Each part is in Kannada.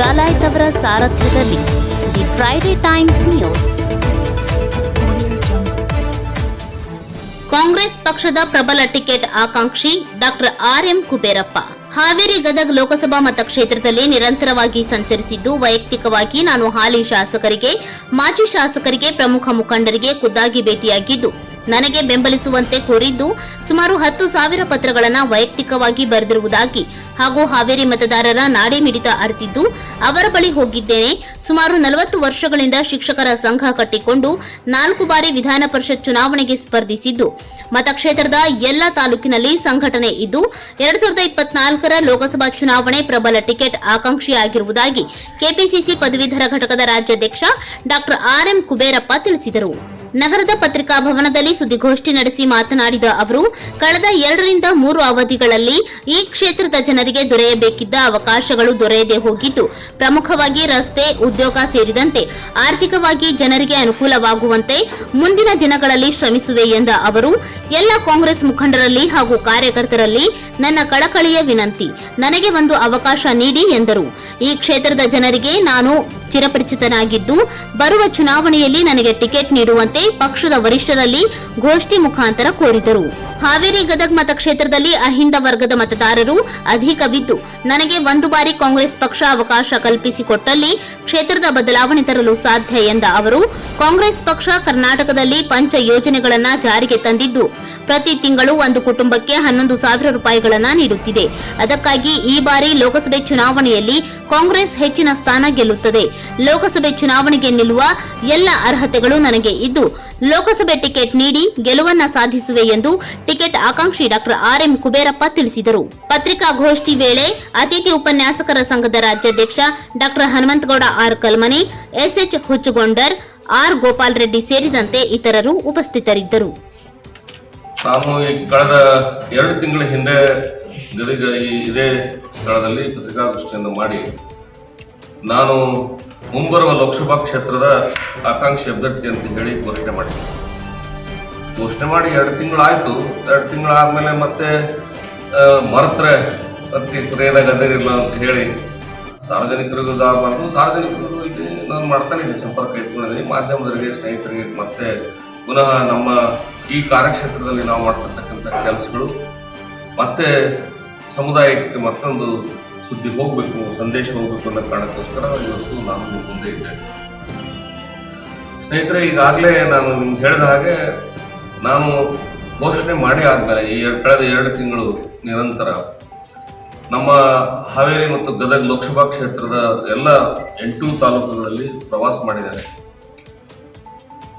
ಡಾಲಾಯ್ತ್ ಅವರ ಸಾರಥ್ಯದಲ್ಲಿ the Friday Times news. Congress ಪಕ್ಷದ ಪ್ರಬಲ ಟಿಕೆಟ್ ಆಕಾಂಕ್ಷಿ ಡಾಕ್ಟರ್ ಆರ್.ಎಂ. ಕುಬೇರಪ್ಪ ಹಾವೇರಿ ಗದಗ ಲೋಕಸಭಾ ಮತಕ್ಷೇತ್ರದಲ್ಲಿ ನಿರಂತರವಾಗಿ ಸಂಚರಿಸಿದ್ದು, ವೈಯಕ್ತಿಕವಾಗಿ ನಾನು ಹಾಲಿ ಶಾಸಕರಿಗೆ, ಮಾಜಿ ಶಾಸಕರಿಗೆ, ಪ್ರಮುಖ ಮುಖಂಡರಿಗೆ ಖುದ್ದಾಗಿ ಭೇಟಿಯಾಗಿದ್ದು, ನನಗೆ ಬೆಂಬಲಿಸುವಂತೆ ಕೋರಿದ್ದು, ಸುಮಾರು 10,000 ಪತ್ರಗಳನ್ನು ವೈಯಕ್ತಿಕವಾಗಿ ಬರೆದಿರುವುದಾಗಿ ಹಾಗೂ ಹಾವೇರಿ ಮತದಾರರ ನಾಡಿ ಮಿಡಿತ ಅರಿತಿದ್ದು ಅವರ ಬಳಿ ಹೋಗಿದ್ದೇನೆ. ಸುಮಾರು 40 ವರ್ಷಗಳಿಂದ ಶಿಕ್ಷಕರ ಸಂಘ ಕಟ್ಟಿಕೊಂಡು 4 ಬಾರಿ ವಿಧಾನ ಪರಿಷತ್ ಚುನಾವಣೆಗೆ ಸ್ಪರ್ಧಿಸಿದ್ದು, ಮತಕ್ಷೇತ್ರದ ಎಲ್ಲ ತಾಲೂಕಿನಲ್ಲಿ ಸಂಘಟನೆ ಇದ್ದು 2024ರ ಲೋಕಸಭಾ ಚುನಾವಣೆ ಪ್ರಬಲ ಟಿಕೆಟ್ ಆಕಾಂಕ್ಷಿಯಾಗಿರುವುದಾಗಿ ಕೆಪಿಸಿಸಿ ಪದವೀಧರ ಘಟಕದ ರಾಜ್ಯಾಧ್ಯಕ್ಷ ಡಾಕ್ಟರ್ ಆರ್.ಎಂ. ಕುಬೇರಪ್ಪ ತಿಳಿಸಿದರು. ನಗರದ ಪತ್ರಿಕಾ ಭವನದಲ್ಲಿ ಸುದ್ದಿಗೋಷ್ಠಿ ನಡೆಸಿ ಮಾತನಾಡಿದ ಅವರು, ಕಳೆದ 2 ರಿಂದ 3 ಅವಧಿಗಳಲ್ಲಿ ಈ ಕ್ಷೇತ್ರದ ಜನರಿಗೆ ದೊರೆಯಬೇಕಿದ್ದ ಅವಕಾಶಗಳು ದೊರೆಯದೆ ಹೋಗಿದ್ದು, ಪ್ರಮುಖವಾಗಿ ರಸ್ತೆ, ಉದ್ಯೋಗ ಸೇರಿದಂತೆ ಆರ್ಥಿಕವಾಗಿ ಜನರಿಗೆ ಅನುಕೂಲವಾಗುವಂತೆ ಮುಂದಿನ ದಿನಗಳಲ್ಲಿ ಶ್ರಮಿಸುವೆ ಎಂದ ಅವರು, ಎಲ್ಲ ಕಾಂಗ್ರೆಸ್ ಮುಖಂಡರಲ್ಲಿ ಹಾಗೂ ಕಾರ್ಯಕರ್ತರಲ್ಲಿ ನನ್ನ ಕಳಕಳಿಯ ವಿನಂತಿ, ನನಗೆ ಒಂದು ಅವಕಾಶ ನೀಡಿ ಎಂದರು. ಈ ಕ್ಷೇತ್ರದ ಜನರಿಗೆ ನಾನು ಚಿರಪರಿಚಿತನಾಗಿದ್ದು, ಬರುವ ಚುನಾವಣೆಯಲ್ಲಿ ನನಗೆ ಟಿಕೆಟ್ ನೀಡುವಂತೆ ಪಕ್ಷದ ವರಿಷ್ಠರಲ್ಲಿ ಗೋಷ್ಠಿ ಮುಖಾಂತರ ಕೋರಿದರು. ಹಾವೇರಿ ಗದಗ ಮತಕ್ಷೇತ್ರದಲ್ಲಿ ಅಹಿಂದ ವರ್ಗದ ಮತದಾರರು ಅಧಿಕವಿದ್ದು, ನನಗೆ 1 ಬಾರಿ ಕಾಂಗ್ರೆಸ್ ಪಕ್ಷ ಅವಕಾಶ ಕಲ್ಪಿಸಿಕೊಟ್ಟಲ್ಲಿ ಕ್ಷೇತ್ರದ ಬದಲಾವಣೆ ತರಲು ಸಾಧ್ಯ ಎಂದ ಅವರು, ಕಾಂಗ್ರೆಸ್ ಪಕ್ಷ ಕರ್ನಾಟಕದಲ್ಲಿ ಪಂಚ ಯೋಜನೆಗಳನ್ನು ಜಾರಿಗೆ ತಂದಿದ್ದು, ಪ್ರತಿ ತಿಂಗಳು ಒಂದು ಕುಟುಂಬಕ್ಕೆ 11,000 ರೂಪಾಯಿಗಳನ್ನು ನೀಡುತ್ತಿದೆ. ಅದಕ್ಕಾಗಿ ಈ ಬಾರಿ ಲೋಕಸಭೆ ಚುನಾವಣೆಯಲ್ಲಿ ಕಾಂಗ್ರೆಸ್ ಹೆಚ್ಚಿನ ಸ್ಥಾನ ಗೆಲ್ಲುತ್ತದೆ. ಲೋಕಸಭೆ ಚುನಾವಣೆಗೆ ನಿಲ್ಲುವ ಎಲ್ಲ ಅರ್ಹತೆಗಳು ನನಗೆ ಇದ್ದು, ಲೋಕಸಭೆ ಟಿಕೆಟ್ ನೀಡಿ ಗೆಲುವನ್ನ ಸಾಧಿಸುವೆ ಎಂದು ಟಿಕೆಟ್ ಆಕಾಂಕ್ಷಿ ಡಾಕ್ಟರ್ ಆರ್.ಎಂ. ಕುಬೇರಪ್ಪ ತಿಳಿಸಿದರು. ಪತ್ರಿಕಾಗೋಷ್ಠಿ ವೇಳೆ ಅತಿಥಿ ಉಪನ್ಯಾಸಕರ ಸಂಘದ ರಾಜ್ಯಾಧ್ಯಕ್ಷ doctor Hanumanthagowda R. Kalmani, S H. Huchchugondar, R. Gopal Reddy ಸೇರಿದಂತೆ ಇತರರು ಉಪಸ್ಥಿತರಿದ್ದರು. ನಾನು ಕಳೆದ 2 ತಿಂಗಳ ಹಿಂದೆ ಗದಗ ಇದೇ ಸ್ಥಳದಲ್ಲಿ ಪತ್ರಿಕಾಗೋಷ್ಠಿಯನ್ನು ಮಾಡಿ ನಾನು ಮುಂಬರುವ ಲೋಕಸಭಾ ಕ್ಷೇತ್ರದ ಆಕಾಂಕ್ಷಿ ಅಭ್ಯರ್ಥಿ ಅಂತ ಹೇಳಿ ಘೋಷಣೆ ಮಾಡಿ 2 ತಿಂಗಳಾಯಿತು. 2 ತಿಂಗಳಾದ್ಮೇಲೆ ಮತ್ತೆ ಮರೆತ್ರೆ ಮತ್ತೆ ಕೊನೆಯದಾಗ ಅದೇನಿಲ್ಲ ಅಂತ ಹೇಳಿ ಸಾರ್ವಜನಿಕರಿಗೂ ಸಾರ್ವಜನಿಕರಿಗೂ ಇಲ್ಲಿ ನಾನು ಮಾಡ್ತಾನೆ ಇದ್ದೀನಿ, ಸಂಪರ್ಕ ಇಟ್ಕೊಂಡಿದ್ದೀನಿ, ಮಾಧ್ಯಮದವರಿಗೆ, ಸ್ನೇಹಿತರಿಗೆ. ಮತ್ತೆ ಪುನಃ ನಮ್ಮ ಈ ಕಾರ್ಯಕ್ಷೇತ್ರದಲ್ಲಿ ನಾವು ಮಾಡ್ತಿರ್ತಕ್ಕಂಥ ಕೆಲಸಗಳು ಮತ್ತೆ ಸಮುದಾಯಕ್ಕೆ ಮತ್ತೊಂದು ಸುದ್ದಿ ಹೋಗಬೇಕು, ಸಂದೇಶ ಹೋಗಬೇಕು ಅನ್ನೋ ಕಾರಣಕ್ಕೋಸ್ಕರ ಇವತ್ತು ನಾನು ಮುಂದೆ ಇದ್ದೇನೆ. ಸ್ನೇಹಿತರೆ, ಈಗಾಗಲೇ ನಾನು ನಿಮ್ಗೆ ಹೇಳಿದ ಹಾಗೆ ನಾನು ಘೋಷಣೆ ಮಾಡಿ ಆದಮೇಲೆ ಈ ಕಳೆದ 2 ತಿಂಗಳು ನಿರಂತರ ನಮ್ಮ ಹಾವೇರಿ ಮತ್ತು ಗದಗ ಲೋಕಸಭಾ ಕ್ಷೇತ್ರದ ಎಲ್ಲ 8 ತಾಲೂಕುಗಳಲ್ಲಿ ಪ್ರವಾಸ ಮಾಡಿದ್ದೇನೆ.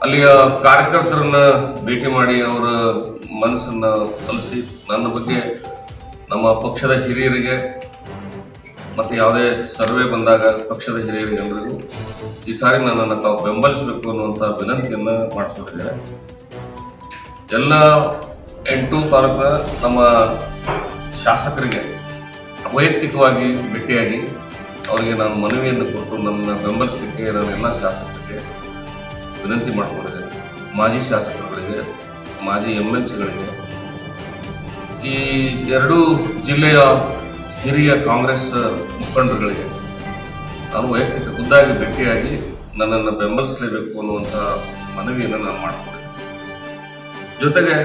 ಅಲ್ಲಿಯ ಕಾರ್ಯಕರ್ತರನ್ನ ಭೇಟಿ ಮಾಡಿ ಅವರ ಮನಸ್ಸನ್ನು ಕಲಿಸಿ ನನ್ನ ಬಗ್ಗೆ ನಮ್ಮ ಪಕ್ಷದ ಹಿರಿಯರಿಗೆ ಮತ್ತು ಯಾವುದೇ ಸರ್ವೆ ಬಂದಾಗ ಪಕ್ಷದ ಹಿರಿಯರಿಗೆ ಎಲ್ಲರಿಗೂ ಈ ಸಾರಿ ನನ್ನನ್ನು ತಾವು ಬೆಂಬಲಿಸಬೇಕು ಅನ್ನುವಂಥ ವಿನಂತಿಯನ್ನು ಮಾಡಿಕೊಂಡಿದ್ದೇನೆ. ಎಲ್ಲ 8 ತಾಲೂಕಿನ ನಮ್ಮ ಶಾಸಕರಿಗೆ ವೈಯಕ್ತಿಕವಾಗಿ ಭೇಟಿಯಾಗಿ ಅವರಿಗೆ ನಾನು ಮನವಿಯನ್ನು ಕೊಟ್ಟು ನನ್ನ ಬೆಂಬಲಿಸಲಿಕ್ಕೆ ನಾನು ಎಲ್ಲ ಶಾಸಕರಿಗೆ ವಿನಂತಿ ಮಾಡಿಕೊಂಡಿದ್ದೇನೆ. ಮಾಜಿ ಶಾಸಕರುಗಳಿಗೆ, ಮಾಜಿ MLCಗಳಿಗೆ, ಈ 2 ಜಿಲ್ಲೆಯ ಹಿರಿಯ ಕಾಂಗ್ರೆಸ್ ಮುಖಂಡರುಗಳಿಗೆ ನಾನು ವೈಯಕ್ತಿಕ ಖುದ್ದಾಗಿ ಭೇಟಿಯಾಗಿ ನನ್ನನ್ನು ಬೆಂಬಲಿಸಲೇಬೇಕು ಅನ್ನುವಂಥ ಮನವಿಯನ್ನು ನಾನು ಮಾಡಿಕೊಂಡಿದ್ದೆ. ಜೊತೆಗೆ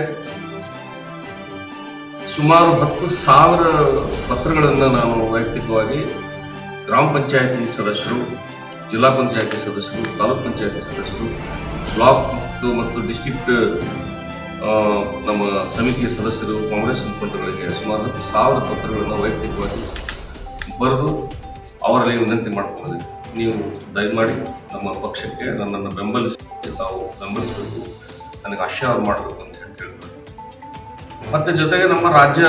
ಸುಮಾರು 10,000 ಪತ್ರಗಳನ್ನು ನಾನು ವೈಯಕ್ತಿಕವಾಗಿ ಗ್ರಾಮ ಪಂಚಾಯತಿ ಸದಸ್ಯರು, ಜಿಲ್ಲಾ ಪಂಚಾಯತಿ ಸದಸ್ಯರು, ತಾಲೂಕ್ ಪಂಚಾಯತಿ ಸದಸ್ಯರು, ಬ್ಲಾಕ್ ಮತ್ತು ಡಿಸ್ಟ್ರಿಕ್ಟ್ ನಮ್ಮ ಸಮಿತಿಯ ಸದಸ್ಯರು, ಕಾಂಗ್ರೆಸ್ ಮುಖಂಡರುಗಳಿಗೆ ಸುಮಾರು 10,000 ಪತ್ರಗಳನ್ನು ವೈಯಕ್ತಿಕವಾಗಿ ಬರೆದು ಅವರಲ್ಲಿ ವಿನಂತಿ ಮಾಡಿಕೊಂಡಿದ್ದೀನಿ. ನೀವು ದಯಮಾಡಿ ನಮ್ಮ ಪಕ್ಷಕ್ಕೆ ನನ್ನನ್ನು ಬೆಂಬಲಿಸಬೇಕು, ನನಗೆ ಆಶೀರ್ವಾದ ಮಾಡಬೇಕು ಅಂತ ಹೇಳ್ತಾರೆ. ಮತ್ತು ಜೊತೆಗೆ ನಮ್ಮ ರಾಜ್ಯ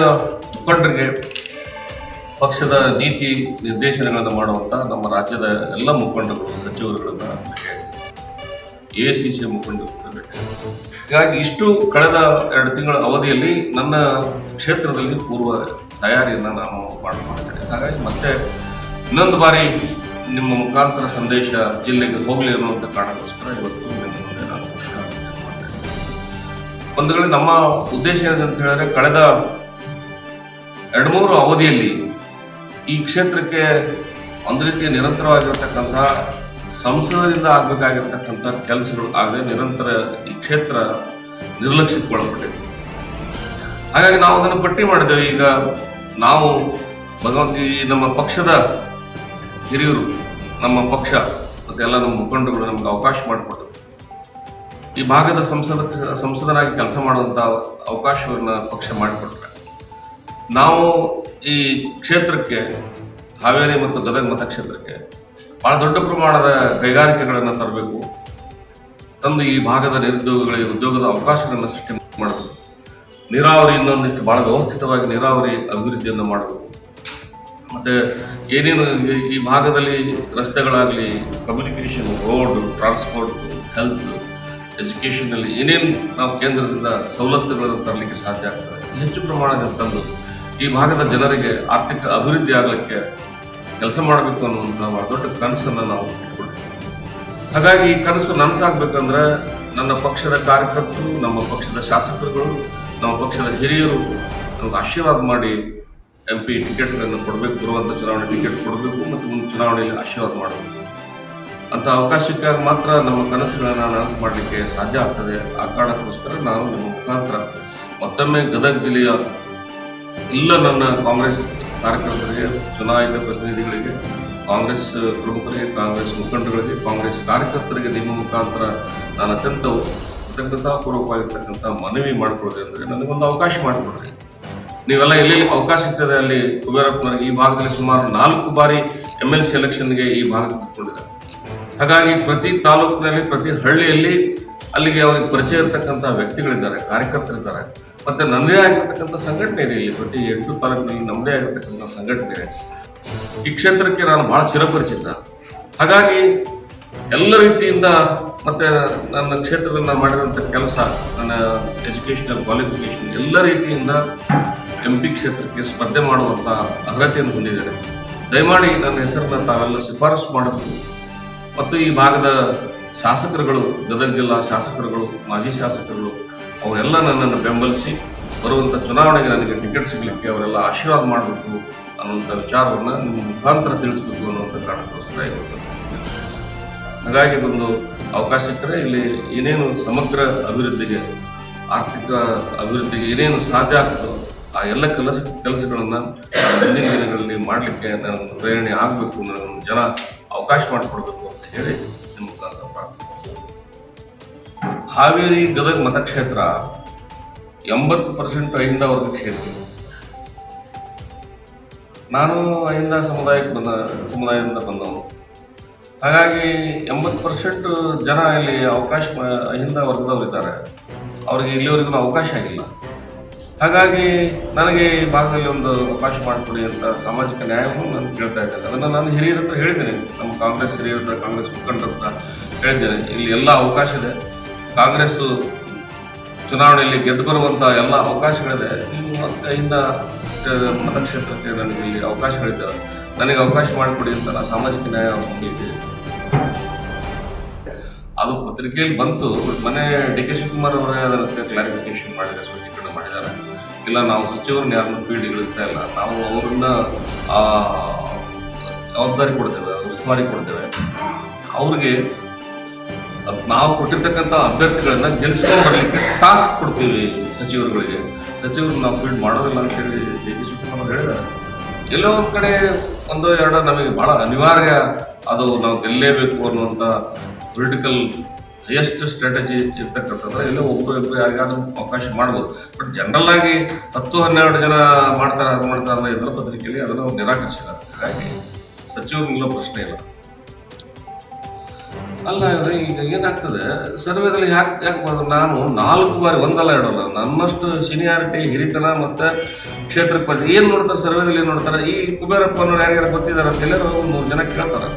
ಮುಖಂಡರಿಗೆ ಪಕ್ಷದ ನೀತಿ ನಿರ್ದೇಶನಗಳನ್ನು ಮಾಡುವಂಥ ನಮ್ಮ ರಾಜ್ಯದ ಎಲ್ಲ ಮುಖಂಡರು, ಸಚಿವರುಗಳನ್ನು ACC ಮುಖಂಡರು. ಹೀಗಾಗಿ ಇಷ್ಟು ಕಳೆದ 2 ತಿಂಗಳ ಅವಧಿಯಲ್ಲಿ ನನ್ನ ಕ್ಷೇತ್ರದಲ್ಲಿ ಪೂರ್ವ ತಯಾರಿಯನ್ನು ನಾನು ಮಾಡಿಕೊಂಡಿದ್ದೇನೆ. ಹಾಗಾಗಿ ಮತ್ತೆ ಇನ್ನೊಂದು ಬಾರಿ ನಿಮ್ಮ ಮುಖಾಂತರ ಸಂದೇಶ ಜಿಲ್ಲೆಗೆ ಹೋಗಲಿ ಅನ್ನುವಂಥ ಕಾರಣಕ್ಕೋಸ್ಕರ ಇವತ್ತು ನಿಮ್ಮ ಮುಂದೆ ನಾನು ಮಾಡ್ತೇನೆ. ಒಂದು ವೇಳೆ ನಮ್ಮ ಉದ್ದೇಶ ಏನಿದೆ ಅಂತ ಹೇಳಿದ್ರೆ, ಕಳೆದ 2-3 ಅವಧಿಯಲ್ಲಿ ಈ ಕ್ಷೇತ್ರಕ್ಕೆ ಒಂದು ರೀತಿಯ ನಿರಂತರವಾಗಿರ್ತಕ್ಕಂಥ ಸಂಸದರಿಂದ ಆಗಬೇಕಾಗಿರ್ತಕ್ಕಂಥ ಕೆಲಸಗಳು ಆಗದೆ ನಿರಂತರ ಈ ಕ್ಷೇತ್ರ ನಿರ್ಲಕ್ಷ್ಯಕ್ಕೊಳಪಟ್ಟಿದೆ. ಹಾಗಾಗಿ ನಾವು ಅದನ್ನು ಪಟ್ಟಿ ಮಾಡಿದ್ದೇವೆ. ಈಗ ನಾವು ಈ ನಮ್ಮ ಪಕ್ಷದ ಹಿರಿಯರು, ನಮ್ಮ ಪಕ್ಷ ಮತ್ತು ಎಲ್ಲ ನಮ್ಮ ಮುಖಂಡರುಗಳು ನಮ್ಗೆ ಅವಕಾಶ ಮಾಡಿಕೊಟ್ಟರು. ಈ ಭಾಗದ ಸಂಸದನಾಗಿ ಕೆಲಸ ಮಾಡುವಂಥ ಅವಕಾಶವನ್ನು ಪಕ್ಷ ಮಾಡಿಕೊಟ್ರೆ ನಾವು ಈ ಕ್ಷೇತ್ರಕ್ಕೆ, ಹಾವೇರಿ ಮತ್ತು ಗದಗ ಮತಕ್ಷೇತ್ರಕ್ಕೆ ಭಾಳ ದೊಡ್ಡ ಪ್ರಮಾಣದ ಕೈಗಾರಿಕೆಗಳನ್ನು ತರಬೇಕು, ತಂದು ಈ ಭಾಗದ ನಿರುದ್ಯೋಗಿಗಳಿಗೆ ಉದ್ಯೋಗದ ಅವಕಾಶಗಳನ್ನು ಸೃಷ್ಟಿ ಮಾಡಬೇಕು, ನೀರಾವರಿ ಇನ್ನೊಂದಿಷ್ಟು ಭಾಳ ವ್ಯವಸ್ಥಿತವಾಗಿ ನೀರಾವರಿ ಅಭಿವೃದ್ಧಿಯನ್ನು ಮಾಡಬೇಕು, ಮತ್ತು ಏನೇನು ಈ ಭಾಗದಲ್ಲಿ ರಸ್ತೆಗಳಾಗಲಿ, ಕಮ್ಯುನಿಕೇಷನ್, ರೋಡ್, ಟ್ರಾನ್ಸ್ಪೋರ್ಟ್, ಹೆಲ್ತ್, ಎಜುಕೇಷನಲ್ಲಿ ಏನೇನು ನಾವು ಕೇಂದ್ರದಿಂದ ಸವಲತ್ತುಗಳನ್ನು ತರಲಿಕ್ಕೆ ಸಾಧ್ಯ ಆಗ್ತದೆ ಹೆಚ್ಚು ಪ್ರಮಾಣದಲ್ಲಿ ತಂದು ಈ ಭಾಗದ ಜನರಿಗೆ ಆರ್ಥಿಕ ಅಭಿವೃದ್ಧಿ ಆಗಲಿಕ್ಕೆ ಕೆಲಸ ಮಾಡಬೇಕು ಅನ್ನುವಂಥ ಬಹಳ ದೊಡ್ಡ ಕನಸನ್ನು ನಾವು ಇಟ್ಕೊಳ್ತೀವಿ. ಹಾಗಾಗಿ ಈ ಕನಸು ನನಸಾಗಬೇಕಂದ್ರೆ ನನ್ನ ಪಕ್ಷದ ಕಾರ್ಯಕರ್ತರು, ನಮ್ಮ ಪಕ್ಷದ ಶಾಸಕರುಗಳು, ನಮ್ಮ ಪಕ್ಷದ ಹಿರಿಯರು ನಮಗೆ ಆಶೀರ್ವಾದ ಮಾಡಿ MP ಟಿಕೆಟ್ಗಳನ್ನು ಕೊಡಬೇಕು, ಬರುವಂಥ ಚುನಾವಣೆ ಟಿಕೆಟ್ ಕೊಡಬೇಕು ಮತ್ತು ಮುಂದೆ ಚುನಾವಣೆಯಲ್ಲಿ ಆಶೀರ್ವಾದ ಮಾಡಬೇಕು. ಅಂಥ ಅವಕಾಶಕ್ಕಾಗಿ ಮಾತ್ರ ನಮ್ಮ ಕನಸುಗಳನ್ನು ನನಸು ಮಾಡಲಿಕ್ಕೆ ಸಾಧ್ಯ ಆಗ್ತದೆ. ಆ ಕಾರಣಕ್ಕೋಸ್ಕರ ನಾನು ನಿಮ್ಮ ಮುಖಾಂತರ ಮತ್ತೊಮ್ಮೆ ಗದಗ ಜಿಲ್ಲೆಯ ಎಲ್ಲ ನನ್ನ ಕಾಂಗ್ರೆಸ್ ಕಾರ್ಯಕರ್ತರಿಗೆ, ಚುನಾಯಿತ ಪ್ರತಿನಿಧಿಗಳಿಗೆ, ಕಾಂಗ್ರೆಸ್ ಪ್ರಮುಖರಿಗೆ, ಕಾಂಗ್ರೆಸ್ ಮುಖಂಡಗಳಿಗೆ, ಕಾಂಗ್ರೆಸ್ ಕಾರ್ಯಕರ್ತರಿಗೆ ನಿಮ್ಮ ಮುಖಾಂತರ ನಾನು ಅತ್ಯಂತ ಕೃತಜ್ಞತಾಪೂರ್ವಕವಾಗಿರ್ತಕ್ಕಂಥ ಮನವಿ ಮಾಡಿಕೊಳ್ಳೋದು ಅಂದರೆ ನನಗೊಂದು ಅವಕಾಶ ಮಾಡಿಕೊಡ್ರಿ. ನೀವೆಲ್ಲ ಎಲ್ಲೆಲ್ಲಿ ಅವಕಾಶ ಸಿಗ್ತದೆ ಅಲ್ಲಿ ಕುಬೇರಪ್ಪನವರಿಗೆ ಈ ಭಾಗದಲ್ಲಿ ಸುಮಾರು 4 ಬಾರಿ MLC ಎಲೆಕ್ಷನ್ಗೆ ಈ ಭಾಗಕ್ಕೆ ಕೂತ್ಕೊಂಡಿದ್ದಾರೆ. ಹಾಗಾಗಿ ಪ್ರತಿ ತಾಲೂಕಿನಲ್ಲಿ, ಪ್ರತಿ ಹಳ್ಳಿಯಲ್ಲಿ ಅಲ್ಲಿಗೆ ಅವರಿಗೆ ಪರಿಚಯ ಇರತಕ್ಕಂಥ ವ್ಯಕ್ತಿಗಳಿದ್ದಾರೆ, ಕಾರ್ಯಕರ್ತರಿದ್ದಾರೆ. ಮತ್ತು ನನ್ನದೇ ಆಗಿರ್ತಕ್ಕಂಥ ಸಂಘಟನೆ ಇದೆ. ಇಲ್ಲಿ ಪ್ರತಿ 8 ತಾಲೂಕಿನಲ್ಲಿ ನಮ್ಮದೇ ಆಗಿರ್ತಕ್ಕಂಥ ಸಂಘಟನೆ ಇದೆ. ಈ ಕ್ಷೇತ್ರಕ್ಕೆ ನಾನು ಭಾಳ ಚಿರಪರಿಚಿತ. ಹಾಗಾಗಿ ಎಲ್ಲ ರೀತಿಯಿಂದ ಮತ್ತು ನನ್ನ ಕ್ಷೇತ್ರದಲ್ಲಿ ನಾನು ಮಾಡಿರುವಂಥ ಕೆಲಸ, ನನ್ನ ಎಜುಕೇಷನಲ್ ಕ್ವಾಲಿಫಿಕೇಷನ್ ಎಲ್ಲ ರೀತಿಯಿಂದ MP ಕ್ಷೇತ್ರಕ್ಕೆ ಸ್ಪರ್ಧೆ ಮಾಡುವಂಥ ಅರ್ಹತೆಯನ್ನು ಹೊಂದಿದ್ದಾರೆ. ದಯಮಾಡಿ ನನ್ನ ಹೆಸರನ್ನು ತಾವೆಲ್ಲ ಶಿಫಾರಸು ಮಾಡಬೇಕು. ಮತ್ತು ಈ ಭಾಗದ ಶಾಸಕರುಗಳು, ಗದಗ ಜಿಲ್ಲಾ ಶಾಸಕರುಗಳು, ಮಾಜಿ ಶಾಸಕರುಗಳು ಅವರೆಲ್ಲ ನನ್ನನ್ನು ಬೆಂಬಲಿಸಿ ಬರುವಂಥ ಚುನಾವಣೆಗೆ ನನಗೆ ಟಿಕೆಟ್ ಸಿಗಲಿಕ್ಕೆ ಅವರೆಲ್ಲ ಆಶೀರ್ವಾದ ಮಾಡಬೇಕು ಅನ್ನುವಂಥ ವಿಚಾರವನ್ನು ನಿಮ್ಮ ಮುಖಾಂತರ ತಿಳಿಸ್ಬೇಕು ಅನ್ನುವಂಥ ಕಾರಣಕ್ಕೋಸ್ಕರ ಇವತ್ತು. ಹಾಗಾಗಿ ಇದೊಂದು ಅವಕಾಶ ಸಿಕ್ಕರೆ ಇಲ್ಲಿ ಏನೇನು ಸಮಗ್ರ ಅಭಿವೃದ್ಧಿಗೆ, ಆರ್ಥಿಕ ಅಭಿವೃದ್ಧಿಗೆ ಏನೇನು ಸಾಧ್ಯ ಆಗ್ತದೋ ಆ ಎಲ್ಲ ಕೆಲಸಗಳನ್ನು ಮುಂದಿನ ದಿನಗಳಲ್ಲಿ ಮಾಡಲಿಕ್ಕೆ ನನಗೆ ಪ್ರೇರಣೆ ಆಗಬೇಕು, ನನಗೆ ಜನ ಅವಕಾಶ ಮಾಡಿಕೊಡ್ಬೇಕು ಅಂತ ಹೇಳಿ ನಿಮ್ಮ ಮುಖಾಂತರ ಪ್ರಾರ್ಥನೆ. ಹಾವೇರಿ ಗದಗ ಮತಕ್ಷೇತ್ರ 80% ಅಹಿಂದ ವರ್ಗ ಕ್ಷೇತ್ರ. ನಾನು ಅಹಿಂದ ಸಮುದಾಯದಿಂದ ಬಂದವನು. ಹಾಗಾಗಿ 80% ಜನ ಇಲ್ಲಿ ಅಹಿಂದ ವರ್ಗದವರಿದ್ದಾರೆ. ಅವರಿಗೆ ಇಲ್ಲಿವರೆಗೂ ಅವಕಾಶ ಆಗಿಲ್ಲ. ಹಾಗಾಗಿ ನನಗೆ ಈ ಭಾಗದಲ್ಲಿ ಒಂದು ಅವಕಾಶ ಮಾಡಿಕೊಡಿ ಅಂತ ಸಾಮಾಜಿಕ ನ್ಯಾಯವನ್ನು ನಾನು ಕೇಳ್ತಾ ಇದ್ದೇನೆ. ಅದನ್ನು ನಾನು ಹಿರಿಯರ ಹತ್ರ ಹೇಳಿದ್ದೇನೆ, ನಮ್ಮ ಕಾಂಗ್ರೆಸ್ ಹಿರಿಯರ ಹತ್ರ, ಕಾಂಗ್ರೆಸ್ ಮುಖಂಡರ ಹತ್ರ ಹೇಳಿದ್ದೇನೆ. ಇಲ್ಲಿ ಎಲ್ಲ ಅವಕಾಶ ಇದೆ. ಕಾಂಗ್ರೆಸ್ಸು ಚುನಾವಣೆಯಲ್ಲಿ ಗೆದ್ದು ಬರುವಂಥ ಎಲ್ಲ ಅವಕಾಶಗಳಿದೆ. ನೀವು ಮತ್ತೆ ಅಹಿಂದ ಮತಕ್ಷೇತ್ರಕ್ಕೆ ನನಗೆ ಇಲ್ಲಿ ಅವಕಾಶಗಳಿದ್ದಾವೆ, ನನಗೆ ಅವಕಾಶ ಮಾಡಿಕೊಡಿ ಅಂತ ನಾನು ಸಾಮಾಜಿಕ ನ್ಯಾಯ ಹೊಂದಿದ್ದೇನೆ. ಅದು ಪತ್ರಿಕೆಯಲ್ಲಿ ಬಂತು. ಮನೆ DK ಶಿವಕುಮಾರ್ ಅವರೇ ಅದಕ್ಕೆ ಕ್ಲಾರಿಫಿಕೇಶನ್ ಮಾಡಿದ್ದಾರೆ, ಸ್ಪಷ್ಟೀಕರಣ ಮಾಡಿದ್ದಾರೆ. ಇಲ್ಲ, ನಾವು ಸಚಿವರನ್ನ ಯಾರನ್ನು ಫೀಲ್ಡ್ ಇಳಿಸ್ತಾ ಇಲ್ಲ, ನಾವು ಅವ್ರನ್ನ ಜವಾಬ್ದಾರಿ ಕೊಡ್ತೇವೆ, ಉಸ್ತುವಾರಿ ಕೊಡ್ತೇವೆ. ಅವ್ರಿಗೆ ನಾವು ಕೊಟ್ಟಿರ್ತಕ್ಕಂಥ ಅಭ್ಯರ್ಥಿಗಳನ್ನ ಗೆಲ್ಲಿಸ್ಕೊಂಡು ಬರಲಿಕ್ಕೆ ಟಾಸ್ಕ್ ಕೊಡ್ತೀವಿ ಸಚಿವರುಗಳಿಗೆ. ಸಚಿವರು ನಾವು ಫೀಲ್ಡ್ ಮಾಡೋದಿಲ್ಲ ಅಂತೇಳಿ DK ಶಿವಕುಮಾರ್ ಅವರು ಹೇಳಿದ್ದಾರೆ. ಎಲ್ಲೋ ಒಂದು ಕಡೆ 1-2 ನಮಗೆ ಭಾಳ ಅನಿವಾರ್ಯ, ಅದು ನಾವು ಗೆಲ್ಲೇಬೇಕು ಅನ್ನುವಂಥ ಪೊಲಿಟಿಕಲ್ ಹೈಯೆಸ್ಟ್ ಸ್ಟ್ರಾಟಜಿ ಇರ್ತಕ್ಕಂಥದ್ದು ಎಲ್ಲೋ ಒಬ್ಬರು ಯಾರಿಗಾದ್ರೂ ಅವಕಾಶ ಮಾಡ್ಬೋದು. ಬಟ್ ಜನರಲ್ ಆಗಿ 10-12 ಜನ ಮಾಡ್ತಾರಲ್ಲ ಇದರ ಪತ್ರಿಕೆಯಲ್ಲಿ ಅದನ್ನು ನಿರಾಕರಿಸಿದ್ದಾರೆ. ಹಾಗಾಗಿ ಸಚಿವರು ನಿಲ್ಲೋ ಪ್ರಶ್ನೆ ಇಲ್ಲ. ಅಲ್ಲ ಈಗ ಏನಾಗ್ತದೆ ಸರ್ವೇದಲ್ಲಿ ಯಾಕೆ ನಾನು 4 ಬಾರಿ, 1-2 ನನ್ನಷ್ಟು ಸೀನಿಯಾರಿಟಿ, ಹಿರಿತನ ಮತ್ತು ಕ್ಷೇತ್ರಕ್ಕೆ ಬಂದು ಏನು ನೋಡ್ತಾರೆ ಸರ್ವೇದಲ್ಲಿ, ಏನು ನೋಡ್ತಾರೆ, ಈ ಕುಬೇರಪ್ಪನವ್ರು ಯಾರ್ಯಾರು ಗೊತ್ತಿದ್ದಾರೆ ಅಂತ ಎಲ್ಲರೂ 100 ಜನ ಕೇಳ್ತಾರೆ.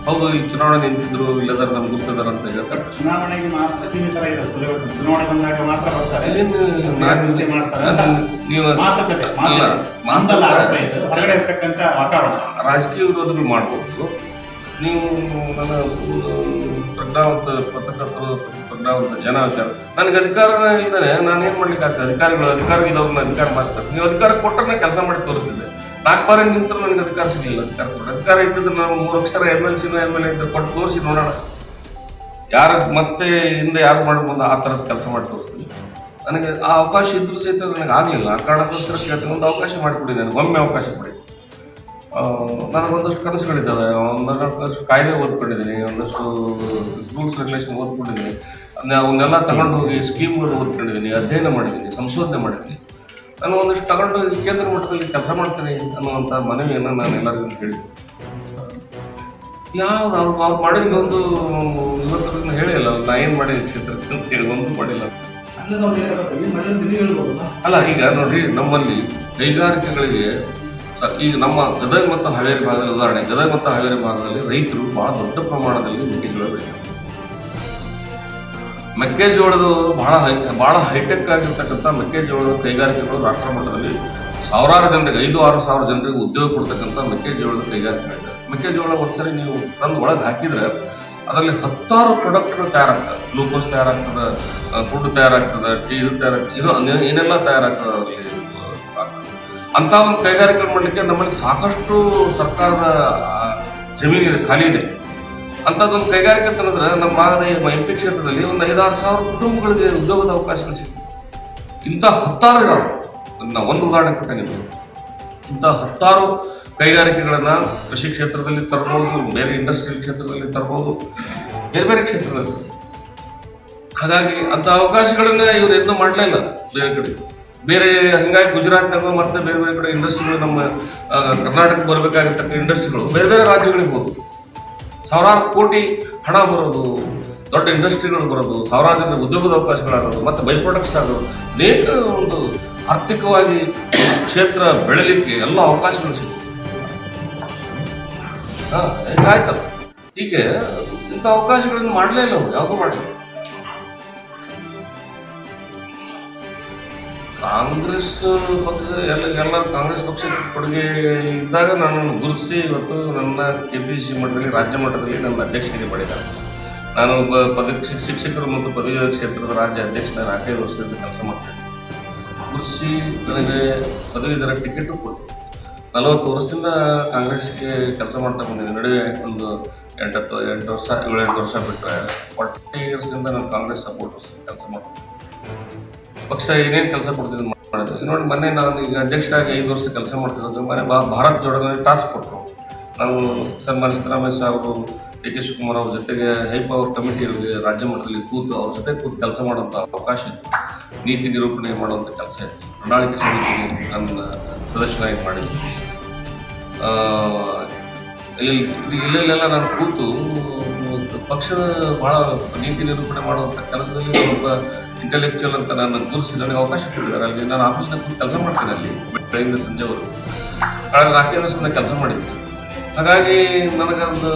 ಹೌದು, ಈ ಚುನಾವಣೆ ನಿಂತಿದ್ರು, ಇಲ್ಲದಾರ ನಮ್ಗೆ ಗುರ್ತದಾರ ಅಂತ ಹೇಳ್ತಾರೆ. ಚುನಾವಣೆಗೆ ಮಾತ್ರ ಸೀಮಿತ ಇರುತ್ತೆ, ಚುನಾವಣೆ ಬಂದಾಗ ಮಾತ್ರ ಬರ್ತಾರೆ. ನೀವು ಹೊರಗಡೆ ಇರ್ತಕ್ಕಂಥ ವಾತಾವರಣ ರಾಜಕೀಯ ವಿರೋಧಗಳು ಮಾಡ್ಬೋದು. ನೀವು ನನ್ನ ಪ್ರಜ್ಞಾವಂತ ಪತ್ರಕರ್ತರು, ಪ್ರಜ್ಞಾವಂತ ಜನ ವಿಚಾರ, ನನಗೆ ಅಧಿಕಾರ ಇಲ್ಲದೆ ನಾನೇನು ಮಾಡ್ಲಿಕ್ಕೆ ಆಗ್ತದೆ? ಅಧಿಕಾರಿಗಳು ಇದ್ದವ್ರನ್ನ ಅಧಿಕಾರ ಮಾಡ್ತಾರೆ. ನೀವು ಅಧಿಕಾರ ಕೊಟ್ಟರೆ ಕೆಲಸ ಮಾಡಿ ತೋರಿಸ್ತಿದ್ದೆ. 4 ಬಾರಿ ನಿಂತರೂ ನನಗೆ ಅಧಿಕಾರ ಸಿಗಲಿಲ್ಲ. ಅಧಿಕಾರ ಇದ್ದಿದ್ರೆ ನಾವು 3 ಅಕ್ಷರ MLC MLA ಇದ್ದ ಕೊಟ್ಟು ತೋರಿಸಿ ನೋಡೋಣ, ಯಾರು ಮತ್ತೆ ಹಿಂದೆ ಯಾರು ಮಾಡಿ ಬಂದು ಆ ಥರದ ಕೆಲಸ ಮಾಡಿ ತೋರಿಸ್ತೀನಿ. ನನಗೆ ಆ ಅವಕಾಶ ಇದ್ರೂ ಸಹಿತ ನನಗೆ ಆಗಲಿಲ್ಲ. ಆ ಕಾರಣಕ್ಕೋಸ್ಕರ ಕೇಳ್ತೀನಿ, ಒಂದು ಅವಕಾಶ ಮಾಡಿಕೊಡಿ, ನನಗೆ ಒಮ್ಮೆ ಅವಕಾಶ ಕೊಡಿ. ನನಗೊಂದಷ್ಟು ಕನಸುಗಳಿದ್ದಾವೆ, ಒಂದಷ್ಟು ಕಾಯ್ದೆ ಓದ್ಕೊಂಡಿದ್ದೀನಿ, ಒಂದಷ್ಟು ರೂಲ್ಸ್ ರೆಗ್ಯುಲೇಷನ್ ಓದ್ಕೊಂಡಿದ್ದೀನಿ, ಅವನ್ನೆಲ್ಲ ತಗೊಂಡು ಹೋಗಿ ಸ್ಕೀಮ್ಗಳು ಓದ್ಕೊಂಡಿದ್ದೀನಿ, ಅಧ್ಯಯನ ಮಾಡಿದ್ದೀನಿ, ಸಂಶೋಧನೆ ಮಾಡಿದ್ದೀನಿ. ನಾನು ಒಂದಷ್ಟು ತಗೊಂಡು ಕೇಂದ್ರ ಮಟ್ಟದಲ್ಲಿ ಕೆಲಸ ಮಾಡ್ತೀನಿ ಅನ್ನುವಂಥ ಮನವಿಯನ್ನು ನಾನು ಎಲ್ಲರಿಗೂ ಹೇಳಿದ್ದೆ. ಯಾವ್ದು ಅವ್ರು ಮಾಡಿದ ಒಂದು ಇವತ್ತು ಹೇಳಿಲ್ಲ, ನಾ ಏನು ಮಾಡಿದ್ದೀನಿ ಕ್ಷೇತ್ರಕ್ಕೆ ಅಂತ ಹೇಳಿ ಒಂದು ಮಾಡಿಲ್ಲ. ಅಲ್ಲ, ಈಗ ನೋಡ್ರಿ, ನಮ್ಮಲ್ಲಿ ಕೈಗಾರಿಕೆಗಳಿಗೆ ಈಗ ನಮ್ಮ ಗದಗ ಮತ್ತು ಹಾವೇರಿ ಭಾಗದಲ್ಲಿ ಉದಾಹರಣೆ, ಗದಗ ಮತ್ತು ಹಾವೇರಿ ಭಾಗದಲ್ಲಿ ರೈತರು ಬಹಳ ದೊಡ್ಡ ಪ್ರಮಾಣದಲ್ಲಿ ಮೆಕ್ಕೆಜೋಳ ಬೆಳೀತಾರೆ. ಮೆಕ್ಕೆಜೋಳದ ಬಹಳ ಹೈಟೆಕ್ ಆಗಿರ್ತಕ್ಕಂಥ ಮೆಕ್ಕೆಜೋಳದ ಕೈಗಾರಿಕೆಗಳು ರಾಷ್ಟ್ರ ಮಟ್ಟದಲ್ಲಿ ಸಾವಿರಾರು ಜನರಿಗೆ 5-6 ಸಾವಿರ ಜನರಿಗೆ ಉದ್ಯೋಗ ಕೊಡ್ತಕ್ಕಂಥ ಮೆಕ್ಕೆಜೋಳದ ಕೈಗಾರಿಕೆಗಳಿದೆ. ಮೆಕ್ಕೆಜೋಳ ಒಂದ್ಸರಿ ನೀವು ತಂದು ಒಳಗೆ ಹಾಕಿದ್ರೆ ಅದರಲ್ಲಿ 10 ಪ್ರಾಡಕ್ಟ್ಗಳು ತಯಾರಾಗ್ತದೆ. ಗ್ಲೂಕೋಸ್ ತಯಾರಾಗ್ತದೆ, ಫುಡ್ ತಯಾರಾಗ್ತದೆ, ಟೀ ತಯಾರಾಗ್ತದೆ, ಏನೆಲ್ಲ ತಯಾರಾಗ್ತದೆ ಅದರಲ್ಲಿ. ಅಂತ ಒಂದು ಕೈಗಾರಿಕೆ ಮಾಡಲಿಕ್ಕೆ ನಮ್ಮಲ್ಲಿ ಸಾಕಷ್ಟು ಸರ್ಕಾರದ ಜಮೀನಿದೆ, ಖಾಲಿ ಇದೆ. ಅಂಥದ್ದೊಂದು ಕೈಗಾರಿಕೆ ಅಂತಂದ್ರೆ ನಮ್ಮ ಭಾಗದ MP ಕ್ಷೇತ್ರದಲ್ಲಿ ಒಂದು 5-6 ಸಾವಿರ ಕುಟುಂಬಗಳಿಗೆ ಉದ್ಯೋಗದ ಅವಕಾಶಗಳು ಸಿಗ್ತವೆ. ಇಂಥ 10 ಇದಾವೆ. ನಾವು ಒಂದು ಉದಾಹರಣೆ ಕೊಟ್ಟೆ ನಿಮಗೆ. ಇಂಥ 10 ಕೈಗಾರಿಕೆಗಳನ್ನ ಕೃಷಿ ಕ್ಷೇತ್ರದಲ್ಲಿ ತರ್ಬೋದು, ಬೇರೆ ಇಂಡಸ್ಟ್ರಿಯಲ್ ಕ್ಷೇತ್ರದಲ್ಲಿ ತರ್ಬೋದು, ಬೇರೆ ಬೇರೆ ಕ್ಷೇತ್ರದಲ್ಲಿ. ಹಾಗಾಗಿ ಅಂಥ ಅವಕಾಶಗಳನ್ನ ಇವರು ಎಂದೂ ಮಾಡಲೇ ಇಲ್ಲ ಬೇರೆ ಕಡೆ. ಬೇರೆ ಹಂಗಾಗಿ ಗುಜರಾತ್ನಾಗ ಮತ್ತೆ ಬೇರೆ ಬೇರೆ ಕಡೆ ಇಂಡಸ್ಟ್ರಿಗಳು, ನಮ್ಮ ಕರ್ನಾಟಕಕ್ಕೆ ಬರಬೇಕಾಗಿರ್ತಕ್ಕ ಇಂಡಸ್ಟ್ರಿಗಳು ಬೇರೆ ಬೇರೆ ರಾಜ್ಯಗಳಿಗೆ ಹೋದು, ಸಾವಿರಾರು ಕೋಟಿ ಹಣ ಬರೋದು, ದೊಡ್ಡ ಇಂಡಸ್ಟ್ರಿಗಳು ಬರೋದು, ಸಾವಿರಾರು ಜನರಿಗೆ ಉದ್ಯೋಗದ ಅವಕಾಶಗಳಾಗೋದು, ಮತ್ತು ಬೈ ಪ್ರಾಡಕ್ಟ್ಸ್ ಆಗೋದು, ಅನೇಕ ಒಂದು ಆರ್ಥಿಕವಾಗಿ ಕ್ಷೇತ್ರ ಬೆಳಲಿಕ್ಕೆ ಎಲ್ಲ ಅವಕಾಶಗಳು ಸಿಗೋದು. ಆಯ್ತಲ್ಲ. ಹೀಗೆ ಇಂಥ ಅವಕಾಶಗಳನ್ನು ಮಾಡಲೇ ಇಲ್ಲ ಅವರು, ಯಾವುದೂ ಮಾಡಲಿಲ್ಲ. ಕಾಂಗ್ರೆಸ್ ಪಕ್ಷ ಎಲ್ಲರೂ ಕಾಂಗ್ರೆಸ್ ಪಕ್ಷದ ಕೊಡುಗೆ ಇದ್ದಾಗ ನನ್ನನ್ನು ಗುರುತಿಸಿ ಇವತ್ತು ನನ್ನ KPCC ಮಟ್ಟದಲ್ಲಿ, ರಾಜ್ಯ ಮಟ್ಟದಲ್ಲಿ ನನ್ನ ಅಧ್ಯಕ್ಷಗಿರಿ ಮಾಡಿದ್ದಾರೆ. ನಾನು ಶಿಕ್ಷಕರು ಮತ್ತು ಪದವೀಧರ ಕ್ಷೇತ್ರದ ರಾಜ್ಯ ಅಧ್ಯಕ್ಷನಾಗಿ 5 ವರ್ಷದಿಂದ ಕೆಲಸ ಮಾಡ್ತೇನೆ. ಗುರುತಿಸಿ ನನಗೆ ಪದವೀಧರ ಟಿಕೆಟು ಕೊಟ್ಟು 40 ವರ್ಷದಿಂದ ಕಾಂಗ್ರೆಸ್ಗೆ ಕೆಲಸ ಮಾಡ್ತಾ ಬಂದಿದ್ದೀನಿ. ನಡುವೆ ಒಂದು 7-8 ವರ್ಷ ಬಿಟ್ಟರೆ 40 ಇಯರ್ಸ್ದಿಂದ ನಾನು ಕಾಂಗ್ರೆಸ್ ಸಪೋರ್ಟ್ ಕೆಲಸ ಮಾಡ್ತೀನಿ. ಪಕ್ಷ ಏನೇನು ಕೆಲಸ ಕೊಡ್ತಿದ್ದು ಮಾಡಿದೆ ನೋಡಿ. ಮೊನ್ನೆ ನಾನು ಈಗ ಅಧ್ಯಕ್ಷರಾಗಿ 5 ವರ್ಷ ಕೆಲಸ ಮಾಡ್ತಿದ್ದೆ. ಮೊನ್ನೆ ಭಾರತ್ ಜೋಡೋನಲ್ಲಿ ಟಾಸ್ಕ್ ಕೊಟ್ಟರು. ನಾವು ಸನ್ಮಾನ್ಯ ಸಿದ್ದರಾಮಯ್ಯ ಸಾಹೇಬರು, DK ಶಿವಕುಮಾರ್ ಅವ್ರ ಜೊತೆಗೆ ಹೈ ಪವರ್ ಕಮಿಟಿ ರಾಜ್ಯ ಮಟ್ಟದಲ್ಲಿ ಕೂತು ಅವ್ರ ಜೊತೆ ಕೂತು ಕೆಲಸ ಮಾಡುವಂಥ ಅವಕಾಶ ಇತ್ತು. ನೀತಿ ನಿರೂಪಣೆ ಮಾಡುವಂಥ ಕೆಲಸ ಇತ್ತು. ಪ್ರಣಾಳಿಕೆ ಸಮಿತಿಗೆ ನನ್ನ ಸದಸ್ಯನಾಗಿ ಮಾಡಿದ್ದೆ. ಇಲ್ಲೆಲ್ಲ ನಾನು ಕೂತು ಪಕ್ಷದ ಭಾಳ ನೀತಿ ನಿರೂಪಣೆ ಮಾಡುವಂಥ ಕೆಲಸದಲ್ಲಿ ಒಬ್ಬ ಇಂಟೆಲೆಕ್ಚುಯಲ್ ಅಂತ ನಾನು ಗುರುತಿಸಿ ನನಗೆ ಅವಕಾಶ ಕೊಟ್ಟಿದ್ದಾರೆ. ಅಲ್ಲಿ ನಾನು ಆಫೀಸ್ನಲ್ಲಿ ಕೂತು ಕೆಲಸ ಮಾಡ್ತೇನೆ. ಅಲ್ಲಿ ಬೆಳಗಿನ ಸಂಜೆವರೆಗೂ ಕಳೆದ 4 ವರ್ಷದಿಂದ ಕೆಲಸ ಮಾಡಿದ್ದೀನಿ. ಹಾಗಾಗಿ ನನಗೊಂದು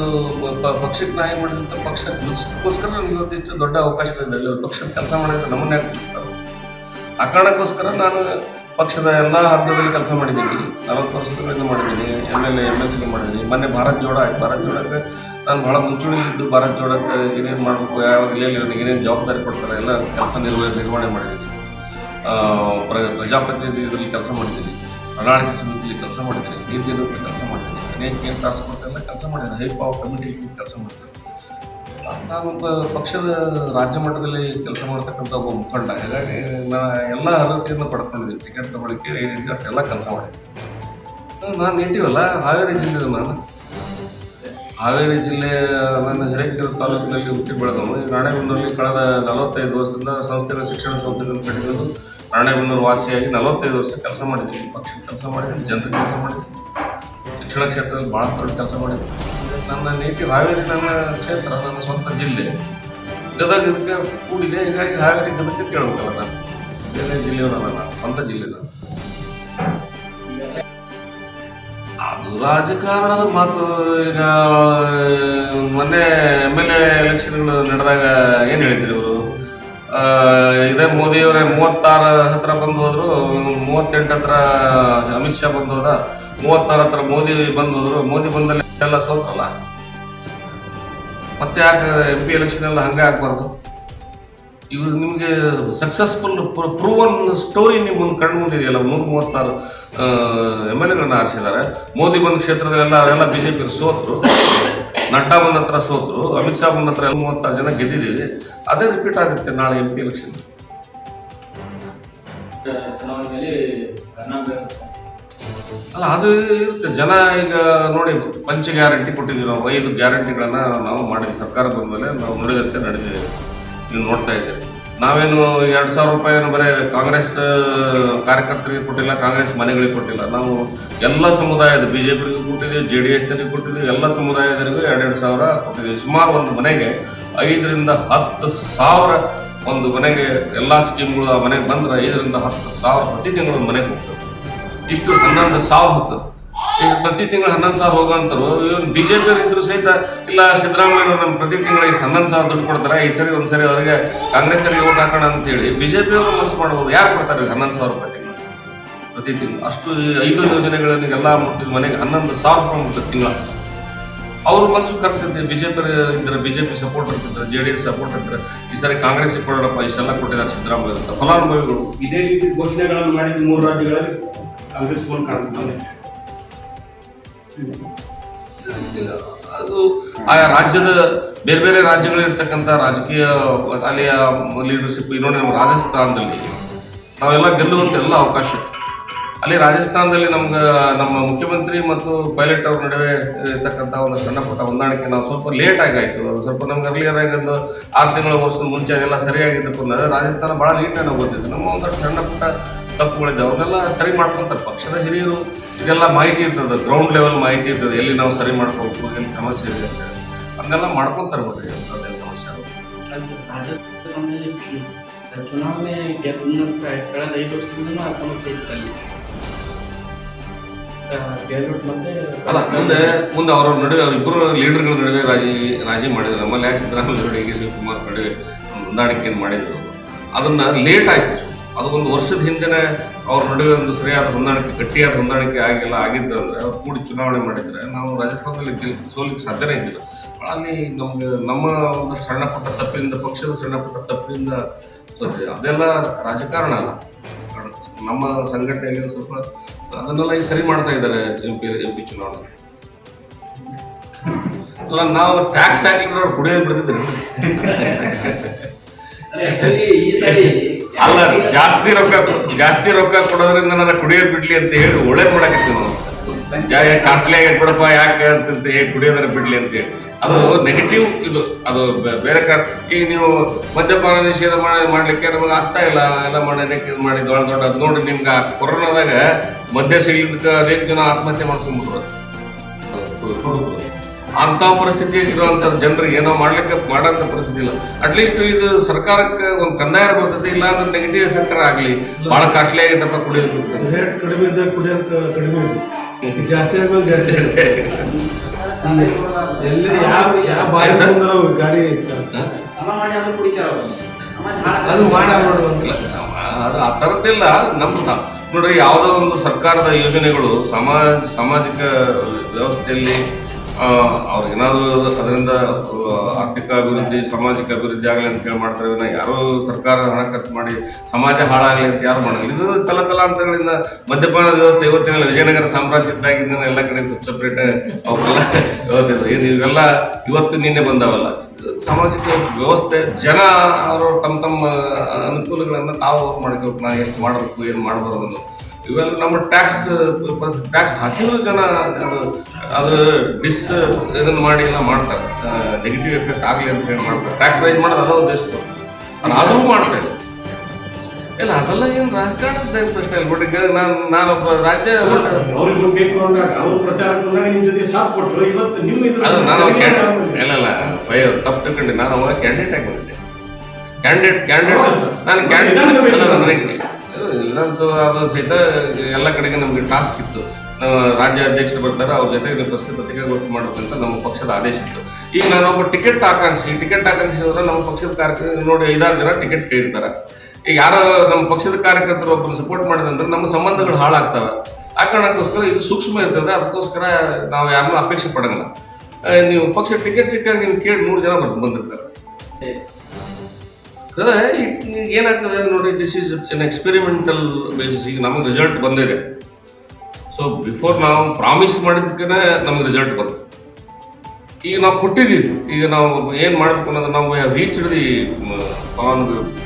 ಪಕ್ಷಕ್ಕೆ ನಾ ಏನು ಮಾಡಿದಂಥ ಪಕ್ಷ ಗುರುತಿಸೋಕ್ಕೋಸ್ಕರ ನನಗೆ ಇವತ್ತಿಷ್ಟು ದೊಡ್ಡ ಅವಕಾಶಗಳಿದೆ. ಅಲ್ಲಿ ಪಕ್ಷದ ಕೆಲಸ ಮಾಡಿದ್ರೆ ನಮ್ಮನ್ನ ಯಾಕೆ ಗುರುತಿಸ್ತಾರೆ? ಆ ಕಾರಣಕ್ಕೋಸ್ಕರ ನಾನು ಪಕ್ಷದ ಎಲ್ಲ ಹಂತದಲ್ಲಿ ಕೆಲಸ ಮಾಡಿದ್ದೀನಿ. 40 ವರ್ಷಗಳಿಂದ ಮಾಡಿದ್ದೀನಿ. MLA MLC ಮಾಡಿದ್ದೀನಿ. ಮೊನ್ನೆ ಭಾರತ್ ಜೋಡ ಆಯ್ತು. ಭಾರತ್ ಜೋಡಕ್ಕೆ ನಾನು ಭಾಳ ಮುಂಚೂಣಿಲಿದ್ದು ಭಾರತ್ ಜೋಡಕ್ಕೆ ಏನೇನು ಮಾಡಬೇಕು, ಯಾವಾಗ ಜಿಲ್ಲೆಯಲ್ಲಿ ನನಗೆ ಏನೇನು ಜವಾಬ್ದಾರಿ ಕೊಡ್ತಾರೆ ಎಲ್ಲ ಕೆಲಸ ನಿರ್ವಹಣೆ ಮಾಡಿದ್ದೀನಿ. ಪ್ರಜಾಪ್ರತಿನಿಧಿಯಲ್ಲಿ ಕೆಲಸ ಮಾಡಿದ್ದೀನಿ. ಪ್ರಣಾಳಿಕೆ ಸಮಿತಿಯಲ್ಲಿ ಕೆಲಸ ಮಾಡಿದ್ದೀನಿ. ನೀತಿ ನಿರೂಪಣೆ ಕೆಲಸ ಮಾಡಿದ್ದೀನಿ. ಅನೇಕ ಏನು ಟಾಸ್ಕ್ ಕೊಡ್ತೆಲ್ಲ ಕೆಲಸ ಮಾಡಿದ್ದೀನಿ. ಹೈ ಪವರ್ ಕಮಿಟಿ ಕೆಲಸ ಮಾಡಿದ್ದೀನಿ. ನಾನೊಬ್ಬ ಪಕ್ಷದ ರಾಜ್ಯ ಮಟ್ಟದಲ್ಲಿ ಕೆಲಸ ಮಾಡ್ತಕ್ಕಂಥ ಒಬ್ಬ ಮುಖಂಡ. ಹಾಗಾಗಿ ನಾನು ಎಲ್ಲ ಅರ್ಹತೆಯನ್ನು ಪಡ್ಕೊಂಡಿದ್ದೀನಿ. ಟಿಕೆಟ್ ತಗೊಳ್ಳಿಕ್ಕೆ ಏನಿದೆ ಅಷ್ಟೆಲ್ಲ ಕೆಲಸ ಮಾಡಿದ್ದೀನಿ. ನಾನು ನೇಟಿವ್ ಅಲ್ಲ, ಹಾವೇರಿ ಜಿಲ್ಲೆ. ನಾನು ಹಾವೇರಿ ಜಿಲ್ಲೆ, ನನ್ನ ಹಿರೇಕೆರೆ ತಾಲೂಕಿನಲ್ಲಿ ಹುಟ್ಟಿ ಬೆಳೆದವನು. ಈ ರಾಣೆಬೆನ್ನೂರಲ್ಲಿ ಕಳೆದ 45 ವರ್ಷದಿಂದ ಸಂಸ್ಥೆಗಳ ಶಿಕ್ಷಣ ಸಂಸ್ಥೆಗಳನ್ನು ಕಟ್ಟಿಕೊಂಡು ರಾಣೆಬೆನ್ನೂರು ವಾಸಿಯಾಗಿ 45 ವರ್ಷ ಕೆಲಸ ಮಾಡಿದ್ದೀನಿ. ಪಕ್ಷದ ಕೆಲಸ ಮಾಡಿದ್ದೀನಿ, ಜನರಿಗೆ ಕೆಲಸ ಮಾಡಿದ್ದೀನಿ, ಶಿಕ್ಷಣ ಕ್ಷೇತ್ರದಲ್ಲಿ ಭಾಳ ದೊಡ್ಡ ಕೆಲಸ ಮಾಡಿದ್ದೀನಿ. ನನ್ನ ನೇಟಿವ್ ಹಾವೇರಿ, ನನ್ನ ಕ್ಷೇತ್ರ, ನನ್ನ ಸ್ವಂತ ಜಿಲ್ಲೆ. ಗದಗ ಇದಕ್ಕೆ ಕೂಡಿದೆ. ಹೀಗಾಗಿ ಹಾವೇರಿ ಗದಗಕ್ಕೆ ಕೇಳಬೇಕಲ್ಲ. ನಾನು ಬೇರೆ ಜಿಲ್ಲೆಯವರಲ್ಲ, ನಾನು ಸ್ವಂತ ಜಿಲ್ಲೆ. ನಾನು ಅದು ರಾಜಕಾರಣದ ಮಾತು. ಈಗ ಮೊನ್ನೆ MLA ಎಲೆಕ್ಷನ್ಗಳು ನಡೆದಾಗ ಏನು ಹೇಳಿದ್ರು ಇವರು? ಇದೇ ಮೋದಿಯವರೇ 36 ಹತ್ರ ಬಂದು ಹೋದ್ರು, 38 ಹತ್ರ ಅಮಿತ್ ಶಾ ಬಂದು ಹೋದ, 36 ಹತ್ರ ಮೋದಿ ಬಂದು ಹೋದ್ರು. ಮೋದಿ ಬಂದಲ್ಲಿ ಎಲ್ಲ ಸೋತ್ರಲ್ಲ. ಮತ್ತೆ ಯಾಕೆ MP ಎಲೆಕ್ಷನ್ ಎಲ್ಲ ಹಂಗೆ ಆಗ್ಬಾರ್ದು? ಇವು ನಿಮಗೆ ಸಕ್ಸಸ್ಫುಲ್ ಪ್ರೂವನ್ ಸ್ಟೋರಿ ನಿಮ್ಮ ಮುಂದೆ ಕಣ್ಣು ಮುಂದಿದೆಯಲ್ಲ. 136 MLA ಆರಿಸಿದ್ದಾರೆ. ಮೋದಿ ಬಂದ ಕ್ಷೇತ್ರದಲ್ಲೆಲ್ಲ ಅವರೆಲ್ಲ BJP ಸೋತರು, ನಡ್ಡಾ ಬಂದ ಹತ್ರ ಸೋತರು, ಅಮಿತ್ ಶಾ ಬಂದ ಹತ್ರ 36 ಜನ ಗೆದ್ದಿದ್ದೀವಿ. ಅದೇ ರಿಪೀಟ್ ಆಗುತ್ತೆ ನಾಳೆ MP ಎಲೆಕ್ಷನ್. ಅಲ್ಲ ಅದು ಇರುತ್ತೆ. ಜನ ಈಗ ನೋಡಿ, ಪಂಚ ಗ್ಯಾರಂಟಿ ಕೊಟ್ಟಿದ್ದೀವಿ ನಾವು, 5 ಗ್ಯಾರಂಟಿಗಳನ್ನು ನಾವು ಮಾಡಿದ್ವಿ. ಸರ್ಕಾರ ಬಂದ ಮೇಲೆ ನಾವು ನುಡಿದಂತೆ ನಡೆದಿದ್ದೀವಿ. ನೀವು ನೋಡ್ತಾ ಇದ್ದೀರಿ. ನಾವೇನು 2,000 ರೂಪಾಯಿಯನ್ನು ಬರೀ ಕಾಂಗ್ರೆಸ್ ಕಾರ್ಯಕರ್ತರಿಗೆ ಕೊಟ್ಟಿಲ್ಲ, ಕಾಂಗ್ರೆಸ್ ಮನೆಗಳಿಗೆ ಕೊಟ್ಟಿಲ್ಲ. ನಾವು ಎಲ್ಲ ಸಮುದಾಯದ BJPಗೂ ಕೊಟ್ಟಿದ್ದೀವಿ, JDSನರಿಗೆ ಕೊಟ್ಟಿದ್ದೀವಿ, ಎಲ್ಲ ಸಮುದಾಯದರಿಗೂ 2,000 ಕೊಟ್ಟಿದ್ದೀವಿ. ಸುಮಾರು ಒಂದು ಮನೆಗೆ 5 ರಿಂದ 10 ಸಾವಿರ ಒಂದು ಮನೆಗೆ ಎಲ್ಲ ಸ್ಕೀಮ್ಗಳು ಆ ಮನೆಗೆ ಬಂದ್ರೆ 5 ರಿಂದ 10 ಸಾವಿರ ಪ್ರತಿ ತಿಂಗಳು ಒಂದು ಮನೆಗೆ ಹೋಗ್ತದೆ. ಇಷ್ಟು 11,000 ಹೋಗ್ತದೆ. ಈಗ ಪ್ರತಿ ತಿಂಗಳು 11,000 ಹೋಗೋಂಥವ್ರು ಇವನು BJP ಇದ್ರು ಸಹಿತ ಇಲ್ಲ, ಸಿದ್ದರಾಮಯ್ಯ ನಮ್ಮ ಪ್ರತಿ ತಿಂಗಳಿಗೆ 11,000 ದುಡ್ಡು ಕೊಡ್ತಾರೆ, ಈ ಸರಿ ಒಂದ್ಸರಿ ಅವರಿಗೆ ಕಾಂಗ್ರೆಸ್ನರಿಗೆ ಓಟ್ ಹಾಕೋಣ ಅಂತೇಳಿ BJP ಅವರು ಮನಸ್ಸು ಮಾಡ್ಬೋದು. ಯಾರು ಕೊಡ್ತಾರೆ 11,000 ರೂಪಾಯಿ ತಿಂಗಳು ಪ್ರತಿ ತಿಂಗಳು? ಅಷ್ಟು 5 ಯೋಜನೆಗಳಿಗೆಲ್ಲ ಮುಟ್ಟಿದ ಮನೆಗೆ 11,000 ರೂಪಾಯಿ ಮುಟ್ಟುತ್ತೆ ತಿಂಗಳ. ಅವ್ರ ಮನಸ್ಸು ಕರೆಕ್ಟಿದೆ. BJP ಇದ್ದಾರೆ, BJP ಸಪೋರ್ಟ್ ಇರ್ತಿದ್ದಾರೆ, JDS ಸಪೋರ್ಟ್ ಇರ್ತಾರೆ. ಈ ಸಾರಿ ಕಾಂಗ್ರೆಸ್ ಕೊಡೋಣಪ್ಪ, ಇಷ್ಟೆಲ್ಲ ಕೊಟ್ಟಿದ್ದಾರೆ ಸಿದ್ದರಾಮಯ್ಯ ಅಂತ ಫಲಾನುಭವಿಗಳು. ಇದೇ ರೀತಿ ಘೋಷಣೆಗಳನ್ನು ಮಾಡಿದ 3 ರಾಜ್ಯಗಳಲ್ಲಿ ಕಾಂಗ್ರೆಸ್ ಕಾಣ್ತದೆ. ಅದು ಆಯಾ ರಾಜ್ಯದ ಬೇರೆ ಬೇರೆ ರಾಜ್ಯಗಳಿರ್ತಕ್ಕಂಥ ರಾಜಕೀಯ ಅಲ್ಲಿಯ ಲೀಡರ್ಶಿಪ್. ಈಗ ನೋಡಿ, ನಮ್ಮ ರಾಜಸ್ಥಾನದಲ್ಲಿ ನಾವೆಲ್ಲ ಗೆಲ್ಲುವಂತ ಎಲ್ಲ ಅವಕಾಶ ಇತ್ತು. ಅಲ್ಲಿ ರಾಜಸ್ಥಾನದಲ್ಲಿ ನಮ್ಮ ಮುಖ್ಯಮಂತ್ರಿ ಮತ್ತು ಪೈಲಟ್ ಅವ್ರ ನಡುವೆ ಇರ್ತಕ್ಕಂಥ ಒಂದು ಸಣ್ಣ ಪುಟ್ಟ ಹೊಂದಾಣಿಕೆ ನಾವು ಸ್ವಲ್ಪ ಲೇಟ್ ಆಗಾಯಿತು. ಅದು ಸ್ವಲ್ಪ ನಮ್ಗೆ ಅರ್ಲಿಯರ್ ಆಗಿ ಒಂದು 6 ತಿಂಗಳ ವರ್ಷದ ಮುಂಚೆ ಅದೆಲ್ಲ ಸರಿಯಾಗಿದ್ದಪ್ಪ ಅಂದ್ರೆ ರಾಜಸ್ಥಾನ ಭಾಳ ನೀಟಾಗಿ ನಾವು ಓದಿದ್ವಿ. ನಮ್ಮ ಒಂದಷ್ಟು ಸಣ್ಣ ಪುಟ್ಟ ತಪ್ಪುಗಳಿದ್ದೆ, ಅವ್ರನ್ನೆಲ್ಲ ಸರಿ ಮಾಡ್ಕೊತಾರೆ. ಪಕ್ಷದ ಹಿರಿಯರು ಇದೆಲ್ಲ ಮಾಹಿತಿ ಇರ್ತದೆ, ಗ್ರೌಂಡ್ ಲೆವೆಲ್ ಮಾಹಿತಿ ಇರ್ತದೆ, ಎಲ್ಲಿ ನಾವು ಸರಿ ಮಾಡ್ಕೋಬೇಕು, ಏನು ಸಮಸ್ಯೆ ಇದೆ ಅಂತ ಹೇಳಿ ಅದನ್ನೆಲ್ಲ ಮಾಡ್ಕೊತಾರೆ. ಬಿಡ್ರಿ, ಅದೇನು ಸಮಸ್ಯೆ ಆಗುತ್ತೆ. ರಾಜಸ್ಥಾನದಲ್ಲಿ ಚುನಾವಣೆ ಕಳೆದ 5 ವರ್ಷದಿಂದ ಆ ಸಮಸ್ಯೆ ಇತ್ತು ಅಲ್ಲಿ. ಗೆಹ್ಲೋಟ್ ಮತ್ತೆ ಅಲ್ಲ, ಮುಂದೆ ಅವರ ನಡುವೆ ಅವರಿಬ್ಬರು ಲೀಡರ್ಗಳ ನಡುವೆ ರಾಜಿ ಮಾಡಿದ್ರು. ನಮ್ಮಲ್ಲಿ ಯಾಕೆ ಸಿದ್ದರಾಮಯ್ಯ ಜೋಡಿ DK ಶಿವಕುಮಾರ್ ನಡುವೆ ಹೊಂದಾಣಿಕೆಯನ್ನು ಮಾಡಿದ್ರು. ಅದನ್ನ ಲೇಟ್ ಆಯ್ತು. ಅದು 1 ವರ್ಷದ ಹಿಂದೆನೇ ಅವ್ರ ನಡುವೆ ಒಂದು ಸರಿಯಾದ ಹೊಂದಾಣಿಕೆ, ಗಟ್ಟಿಯಾದ ಹೊಂದಾಣಿಕೆ ಆಗಿದ್ದು ಅಂದರೆ ಅವ್ರು ಕೂಡಿ ಚುನಾವಣೆ ಮಾಡಿದರೆ ನಾವು ರಾಜಸ್ಥಾನದಲ್ಲಿ ಸೋಲಿಕ್ಕೆ ಸಾಧ್ಯನೇ ಇದ್ದಿಲ್ಲ. ಅಲ್ಲಿ ನಮ್ಮ ಒಂದಷ್ಟು ಸಣ್ಣ ಪುಟ್ಟ ತಪ್ಪಿನಿಂದ, ಪಕ್ಷದ ಸಣ್ಣ ಪುಟ್ಟ ತಪ್ಪಿನಿಂದ ಸೋತಿದೆ. ಅದೆಲ್ಲ ರಾಜಕಾರಣ ಅಲ್ಲ, ನಮ್ಮ ಸಂಘಟನೆಯಲ್ಲಿ ಸ್ವಲ್ಪ ಅದನ್ನೆಲ್ಲ ಈಗ ಸರಿ ಮಾಡ್ತಾ ಇದ್ದಾರೆ MP ಚುನಾವಣೆ. ಅಲ್ಲ, ನಾವು ಟ್ಯಾಕ್ಸ್ ಹಾಕಿದ್ರೆ ಅವ್ರು ಕುಡಿಯೋದು ಬಿಡ್ತಿದ್ರು. ಅಲ್ಲ, ಜಾಸ್ತಿ ರೊಕ್ಕ ಕೊಡೋದ್ರಿಂದ ನನ್ನ ಕುಡಿಯೋದು ಬಿಡ್ಲಿ ಅಂತ ಹೇಳಿ ಒಳ್ಳೇದು ಮಾಡಕತ್ತೀವಿ ನಾವು. ಕಾಸ್ಟ್ಲಿ ಆಗಿ ಕೊಡಪ್ಪ ಯಾಕೆ ಅಂತ ಹೇಳಿ ಕುಡಿಯೋದನ್ನ ಬಿಡ್ಲಿ ಅಂತ ಹೇಳಿ ಅದು ನೆಗೆಟಿವ್. ಇದು ಅದು ಬೇರೆ ಈಗ ನೀವು ಮದ್ಯಪಾನ ನಿಷೇಧ ಮಾಡ್ಲಿಕ್ಕೆ ನಮಗೆ ಆಗ್ತಾ ಇಲ್ಲ, ಎಲ್ಲ ಮಾಡಿ ದೊಡ್ಡ ಅದು ನೋಡಿ. ನಿಮ್ಗೆ ಕೊರೋನಾದಾಗ ಮದ್ಯ ಸಿಗ್ಲಿಕ್ಕೆ ಅನೇಕ ಜನ ಆತ್ಮಹತ್ಯೆ ಮಾಡ್ಕೊಂಡ್ಬಿಟ್ರು. ಅಂತ ಪರಿಸ್ಥಿತಿ ಇರುವಂಥದ್ದು ಜನರಿಗೆ ಏನೋ ಮಾಡೋಂಥ ಪರಿಸ್ಥಿತಿ ಇಲ್ಲ. ಅಟ್ಲೀಸ್ಟ್ ಇದು ಸರ್ಕಾರಕ್ಕೆ ಒಂದು ಕಂದಾಯ ಬರ್ತದೆ, ಇಲ್ಲ ಅಂದ್ರೆ ನೆಗೆಟಿವ್ ಎಫೆಕ್ಟ್ ಆಗಲಿ. ಭಾಳ ಕಾಸ್ಟ್ಲಿ ಆಗಿದ್ದಪ್ಪ ಕುಡಿಯೋದು. ರೇಟ್ ಕಡಿಮೆ ಇದ್ದಾಗ ಕುಡಿಯೋಕೆ ಕಡಿಮೆ ಇದೆ, ಜಾಸ್ತಿ ಆದ್ಮೇಲೆ ಜಾಸ್ತಿ ಆಗುತ್ತೆ. ಎಲ್ಲಿ ಯಾವ ಬಾರಿ ಬಂದರೂ ಗಾಡಿ ಅದು ಮಾಡಬಾರ್ದು ಅಂತ ಅದು ಆ ಥರದ್ದಿಲ್ಲ. ನಮ್ಮ ನೋಡ್ರಿ, ಯಾವುದೋ ಒಂದು ಸರ್ಕಾರದ ಯೋಜನೆಗಳು ಸಾಮಾಜಿಕ ವ್ಯವಸ್ಥೆಯಲ್ಲಿ ಅವ್ರಿಗೇನಾದರೂ ಅದರಿಂದ ಆರ್ಥಿಕ ಅಭಿವೃದ್ಧಿ, ಸಾಮಾಜಿಕ ಅಭಿವೃದ್ಧಿ ಆಗಲಿ ಅಂತ ಹೇಳಿ ಮಾಡ್ತಾರೆ. ಯಾರೋ ಸರ್ಕಾರ ಹಣ ಖರ್ಚು ಮಾಡಿ ಸಮಾಜ ಹಾಳಾಗಲಿ ಅಂತ ಯಾರು ಮಾಡಲ್ಲ. ಇದು ತಲಾಂತರಗಳಿಂದ ಮದ್ಯಪಾನದ ವ್ಯವಸ್ಥೆ ಇವತ್ತಿನ ವಿಜಯನಗರ ಸಾಮ್ರಾಜ್ಯದಾಗಿಂದ ಎಲ್ಲ ಕಡೆ ಸಪ್ರೇಟ್ ಅವಕ್ಕೆಲ್ಲ ವ್ಯವಸ್ಥೆ ಏನು ಇವೆಲ್ಲ ಇವತ್ತು ನಿನ್ನೆ ಬಂದವಲ್ಲ. ಸಾಮಾಜಿಕ ವ್ಯವಸ್ಥೆ ಜನ ಅವರು ತಮ್ಮ ಅನುಕೂಲಗಳನ್ನು ತಾವು ಮಾಡ್ಕೋಬೇಕು. ನಾ ಏನು ಮಾಡಬೇಕು, ಏನು ಮಾಡಬಾರ್ದು, ಇವೆಲ್ಲ ನಮ್ಮ ಟ್ಯಾಕ್ಸ್ ಹಾಕಿರೋ ಜನ ಅದು ಇದನ್ನು ಮಾಡಿ ಎಲ್ಲ ಮಾಡ್ತಾರೆ. ನೆಗೆಟಿವ್ ಎಫೆಕ್ಟ್ ಆಗಲಿ ಅಂತ ಹೇಳಿ ಮಾಡ್ತಾರೆ. ಟ್ಯಾಕ್ಸ್ ರೈಸ್ ಮಾಡೋದು ಅದೋ ಉದ್ದೇಶ, ಆದರೂ ಮಾಡ್ತಾ ಇಲ್ಲ. ಇಲ್ಲ, ಅದೆಲ್ಲ ಏನು ರಾಜಕಾರಣದ ಪ್ರಶ್ನೆ ಇಲ್ಲ. ಬಟ್ ನಾನೊಬ್ಬ ರಾಜ್ಯ ಅವ್ರಿಗೆ ಬೇಕು ಅಂದಾಗ ಅವ್ರ ಪ್ರಚಾರ ನಿಮ್ಮ ಜೊತೆ ಸಾಥ್ ಕೊಟ್ಟರು. ಇವತ್ತು ನೀವು ಅದು ನಾನು ಇಲ್ಲ ತಪ್ಪು ತಿಳ್ಕೊಂಡೆ. ನಾನು ಅವಾಗ ಕ್ಯಾಂಡಿಡೇಟ್ ಆಗಿ ಬಂದಿದ್ದೆ. ನಾನು ಕ್ಯಾಂಡಿಡೇಟ್ ವಿಧಾನಸಭಾ ಅದು ಸಹಿತ ಎಲ್ಲ ಕಡೆಗೆ ನಮಗೆ ಟಾಸ್ಕ್ ಇತ್ತು. ರಾಜ್ಯ ಅಧ್ಯಕ್ಷರು ಬರ್ತಾರೆ, ಅವ್ರ ಜೊತೆಗೆ ಪ್ರಸ್ತುತ ಪತ್ರಿಕಾಗೋಷ್ಠಿ ಮಾಡಬೇಕಂತ ನಮ್ಮ ಪಕ್ಷದ ಆದೇಶ ಇತ್ತು. ಈಗ ನಾನೊಬ್ಬ ಟಿಕೆಟ್ ಆಕಾಂಕ್ಷಿ ಅಂದ್ರೆ ನಮ್ಮ ಪಕ್ಷದ ಕಾರ್ಯಕರ್ತರು ನೋಡಿ 5-6 ಜನ ಟಿಕೆಟ್ ಕೇಳ್ತಾರೆ. ಈಗ ಯಾರೋ ನಮ್ಮ ಪಕ್ಷದ ಕಾರ್ಯಕರ್ತರು ಒಬ್ಬರು ಸಪೋರ್ಟ್ ಮಾಡಿದಂದ್ರೆ ನಮ್ಮ ಸಂಬಂಧಗಳು ಹಾಳಾಗ್ತವೆ. ಆ ಕಾರಣಕ್ಕೋಸ್ಕರ ಇದು ಸೂಕ್ಷ್ಮ ಇರ್ತದೆ. ಅದಕ್ಕೋಸ್ಕರ ನಾವು ಯಾರನ್ನೂ ಅಪೇಕ್ಷೆ ಪಡಂಗಿಲ್ಲ. ನೀವು ಪಕ್ಷ ಟಿಕೆಟ್ ಸಿಕ್ಕಾಗ ನೀವು ಕೇಳಿ 3 ಜನ ಬಂದಿರ್ತಾರೆ. ಏನಾಗ್ತದೆ ನೋಡಿ, this is N experimental basis. ಈಗ ನಮಗೆ ರಿಸಲ್ಟ್ ಬಂದಿದೆ. ಸೊ ಬಿಫೋರ್ ನಾವು ಪ್ರಾಮಿಸ್ ಮಾಡಿದ್ದಕ್ಕೆ ನಮಗೆ ರಿಸಲ್ಟ್ ಬಂತು. ಈಗ ನಾವು ಕೊಟ್ಟಿದ್ದೀವಿ. ಈಗ ನಾವು ಏನು ಮಾಡಬೇಕು ಅನ್ನೋದು ನಾವು ರೀಚ್ ದಿ ಆನ್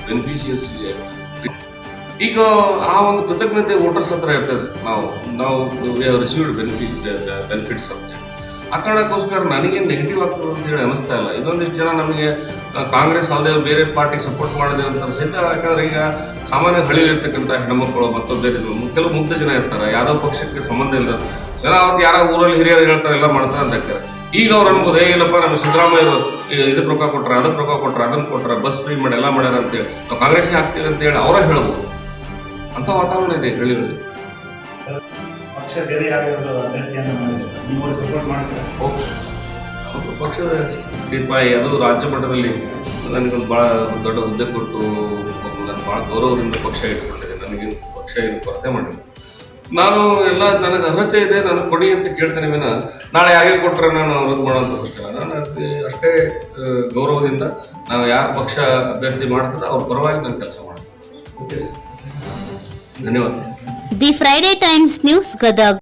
ಬೆನಿಫಿಷಿಯರ್ಸ್. ಈಗ ಆ ಒಂದು ಕೃತಜ್ಞತೆ ವೋಟರ್ಸ್ ಹತ್ರ ಇರ್ತದೆ. ನಾವು ವಿ ಹ್ಯಾವ್ ರಿಸೀವ್ಡ್ ಬೆನಿಫಿಟ್ಸ್ ಅಂತ. ಆ ಕಾರಣಕ್ಕೋಸ್ಕರ ನನಗೇನು ನೆಗೆಟಿವ್ ಆಗ್ತದೆ ಅಂತೇಳಿ ಅನಿಸ್ತಾ ಇಲ್ಲ. ಇದೊಂದಿಷ್ಟು ಜನ ನಮಗೆ ಕಾಂಗ್ರೆಸ್ ಅಲ್ಲದೆ ಬೇರೆ ಪಾರ್ಟಿಗೆ ಸಪೋರ್ಟ್ ಮಾಡಿದೆ ಅಂತ ಸಹಿತ. ಯಾಕಂದ್ರೆ ಈಗ ಸಾಮಾನ್ಯ ಹಳ್ಳಿಲಿರ್ತಕ್ಕಂಥ ಹೆಣ್ಮಕ್ಳು ಮತ್ತು ಬೇರೆ ಕೆಲವು ಮುಗ್ಧ ಜನ ಇರ್ತಾರೆ, ಯಾವುದೋ ಪಕ್ಷಕ್ಕೆ ಸಂಬಂಧ ಇಲ್ಲ ಜನ. ಅವತ್ತು ಯಾರೋ ಊರಲ್ಲಿ ಹಿರಿಯರು ಹೇಳ್ತಾರೆ, ಎಲ್ಲ ಮಾಡ್ತಾರೆ ಅಂತ ಹೇಳ್ತಾರೆ. ಈಗ ಅವ್ರು ಅನ್ಬೋದು, ಇಲ್ಲಪ್ಪ ನಮ್ಗೆ ಸಿದ್ದರಾಮಯ್ಯ ಇದಕ್ಕೆ ರೊಕ್ಕ ಕೊಟ್ರೆ, ಅದಕ್ಕೆ ರೊಕ್ಕ ಕೊಟ್ರೆ, ಅದನ್ನು ಕೊಟ್ರೆ, ಬಸ್ ಫ್ರೀ ಮಾಡಿ ಎಲ್ಲ ಮಾಡ್ಯಾರ ಅಂತೇಳಿ ನಾವು ಕಾಂಗ್ರೆಸ್ಗೆ ಹಾಕ್ತೀವಿ ಅಂತೇಳಿ ಅವರೇ ಹೇಳ್ಬೋದು. ಅಂತ ವಾತಾವರಣ ಇದೆ ಹಳ್ಳಿಗಳಲ್ಲಿ. ಪಕ್ಷ ಬೇರೆ ಯಾವ್ಯಾವ ಅಭ್ಯರ್ಥಿಯನ್ನು ಮಾಡಿದ್ರೆ ನೀವು ಸಪೋರ್ಟ್ ಮಾಡ್ತೀರಾ? ಅವರು ಪಕ್ಷದ ಸಿಪಾಯಿ, ಅದು ರಾಜ್ಯ ಮಟ್ಟದಲ್ಲಿ ನನಗೊಂದು ಭಾಳ ದೊಡ್ಡ ಹುದ್ದೆ ಕೊಟ್ಟು ನಾನು ಭಾಳ ಗೌರವದಿಂದ ಪಕ್ಷ ಇಟ್ಕೊಂಡಿದ್ದೆ. ನನಗೇನು ಪಕ್ಷ ಏನು ಕೊರತೆ ಮಾಡಿಲ್ಲ. ನಾನು ಎಲ್ಲ ನನಗೆ ಅರ್ಹತೆ ಇದೆ, ನನಗೆ ಕೊಡಿ ಅಂತ ಕೇಳ್ತೇನೆ ವಿನ ನಾಳೆ ಯಾರಿಗೆ ಕೊಟ್ಟರೆ ನಾನು ರದ್ದು ಮಾಡೋಂಥ ಪ್ರಶ್ನೆ ಇಲ್ಲ. ನಾನು ಅಷ್ಟೇ ಗೌರವದಿಂದ ನಾವು ಯಾರು ಪಕ್ಷ ಅಭ್ಯರ್ಥಿ ಮಾಡ್ತದೆ ಅವ್ರ ಪರವಾಗಿ ನಾನು ಕೆಲಸ ಮಾಡ್ತೀನಿ. ಧನ್ಯವಾದ. The Friday Times news Gadag.